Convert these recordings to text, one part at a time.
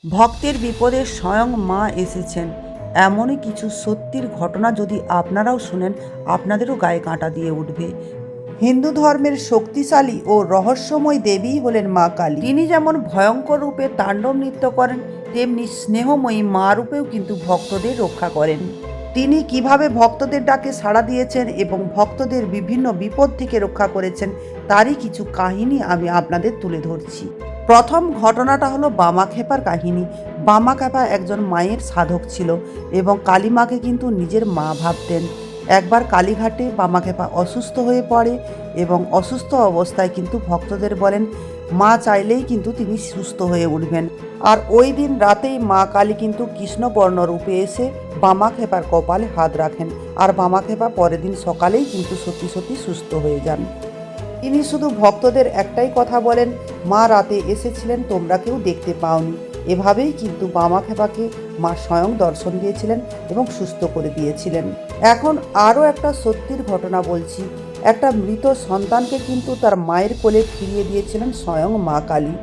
ভক্তের বিপদে স্বয়ং মা এসেছেন, এমনই কিছু সত্যির ঘটনা যদি আপনারাও শুনেন, আপনাদেরও গায়ে কাঁটা দিয়ে উঠবে। হিন্দু ধর্মের শক্তিশালী ও রহস্যময় দেবীই হলেন মা কালী। তিনি যেমন ভয়ঙ্কর রূপে তাণ্ডব নৃত্য করেন, তেমনি স্নেহময়ী মা রূপেও কিন্তু ভক্তদের রক্ষা করেন। তিনি কিভাবে ভক্তদের ডাকে সাড়া দিয়েছেন এবং ভক্তদের বিভিন্ন বিপদ থেকে রক্ষা করেছেন, তারই কিছু কাহিনী আমি আপনাদের তুলে ধরছি। প্রথম ঘটনাটা হলো বামাখ্যাপার কাহিনী। বামাখ্যাপা একজন মায়ের সাধক ছিল এবং কালীমাকে কিন্তু নিজের মা ভাবতেন। একবার কালীঘাটে বামাখ্যাপা অসুস্থ হয়ে পড়ে এবং অসুস্থ অবস্থায় কিন্তু ভক্তদের বলেন মা চাইলেই কিন্তু তিনি সুস্থ হয়ে উঠবেন। আর ওই দিন রাতেই মা কালী কিন্তু কৃষ্ণবর্ণ রূপে এসে বামাখ্যাপার কপালে হাত রাখেন, আর বামাখ্যাপা পরের দিন সকালেই কিন্তু সত্যি সত্যি সুস্থ হয়ে যান। তিনি শুধু ভক্তদের একটাই কথা বলেন, মা রাতে এসেছিলেন, তোমরা কেউ দেখতে পাওনি। এভাবেই কিন্তু বামাখ্যাপাকে মা স্বয়ং দর্শন দিয়েছিলেন এবং সুস্থ করে দিয়েছিলেন। এখন আরও একটা সত্যির ঘটনা বলছি। একটা মৃত সন্তানকে কিন্তু তার মায়ের কোলে ফিরিয়ে দিয়েছিলেন স্বয়ং মা কালী।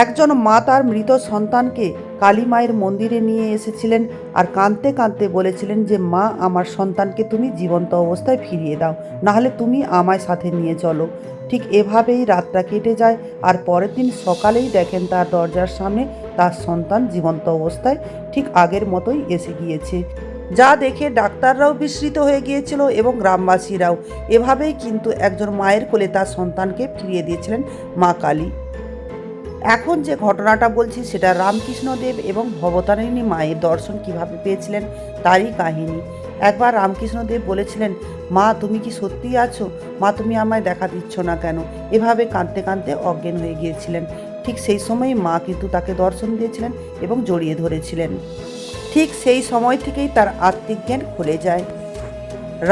একজন মা তার মৃত সন্তানকে কালী মায়ের মন্দিরে নিয়ে এসেছিলেন আর কাঁদতে কাঁদতে বলেছিলেন যে মা, আমার সন্তানকে তুমি জীবন্ত অবস্থায় ফিরিয়ে দাও, নাহলে তুমি আমায় সাথে নিয়ে চলো। ঠিক এভাবেই রাতটা কেটে যায় আর পরের দিন সকালেই দেখেন তার দরজার সামনে তার সন্তান জীবন্ত অবস্থায় ঠিক আগের মতোই এসে গিয়েছে, যা দেখে ডাক্তাররাও বিস্মিত হয়ে গিয়েছিল এবং গ্রামবাসীরাও। এভাবেই কিন্তু একজন মায়ের কোলে তার সন্তানকে ফিরিয়ে দিয়েছিলেন মা কালী। এখন যে ঘটনাটা বলছি সেটা রামকৃষ্ণদেব এবং ভবতারিণী মায়ের দর্শন কিভাবে পেয়েছিলেন তারই কাহিনী। একবার রামকৃষ্ণদেব বলেছিলেন, মা তুমি কি সত্যিই আছো? মা তুমি আমায় দেখা দিচ্ছ না কেন? এভাবে কাঁদতে কাঁদতে অজ্ঞান হয়ে গিয়েছিলেন। ঠিক সেই সময়ই মা কিন্তু তাকে দর্শন দিয়েছিলেন এবং জড়িয়ে ধরেছিলেন। ঠিক সেই সময় থেকেই তার আত্মিক জ্ঞান খুলে যায়।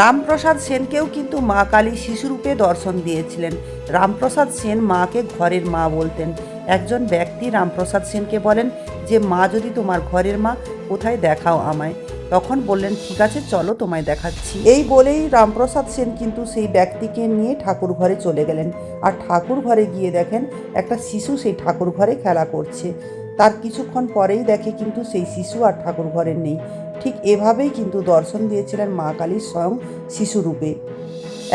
রামপ্রসাদ সেনকেও কিন্তু মা কালী শিশুরূপে দর্শন দিয়েছিলেন। রামপ্রসাদ সেন মাকে ঘরের মা বলতেন। একজন ব্যক্তি রামপ্রসাদ সেনকে বলেন যে মা যদি তোমার ঘরের মা, কোথায় দেখাও আমায়। তখন বললেন ঠিক আছে চলো তোমায় দেখাচ্ছি। এই বলেই রামপ্রসাদ সেন কিন্তু সেই ব্যক্তিকে নিয়ে ঠাকুর ঘরে চলে গেলেন। আর ঠাকুর ঘরে গিয়ে দেখেন একটা শিশু সেই ঠাকুর ঘরে খেলা করছে। তার কিছুক্ষণ পরেই দেখে কিন্তু সেই শিশু আর ঠাকুর ঘরে নেই। ঠিক এভাবেই কিন্তু দর্শন দিয়েছিলেন মা কালীর স্বয়ং শিশুরূপে।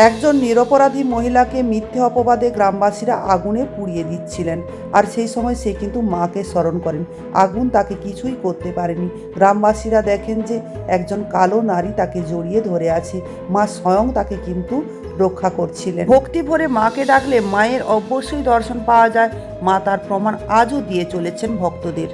একজন নিরপরাধী মহিলাকে মিথ্যে অপবাদে গ্রামবাসীরা আগুনে পুড়িয়ে দিচ্ছিলেন, আর সেই সময় সে কিন্তু মাকে স্মরণ করেন। আগুন তাকে কিছুই করতে পারেনি। গ্রামবাসীরা দেখেন যে একজন কালো নারী তাকে জড়িয়ে ধরে আছে। মা স্বয়ং তাকে কিন্তু রক্ষা করছিলেন। ভক্তি ভরে মাকে ডাকলে মায়ের অবশ্যই দর্শন পাওয়া যায়। মা তার প্রমাণ আজও দিয়ে চলেছেন ভক্তদের।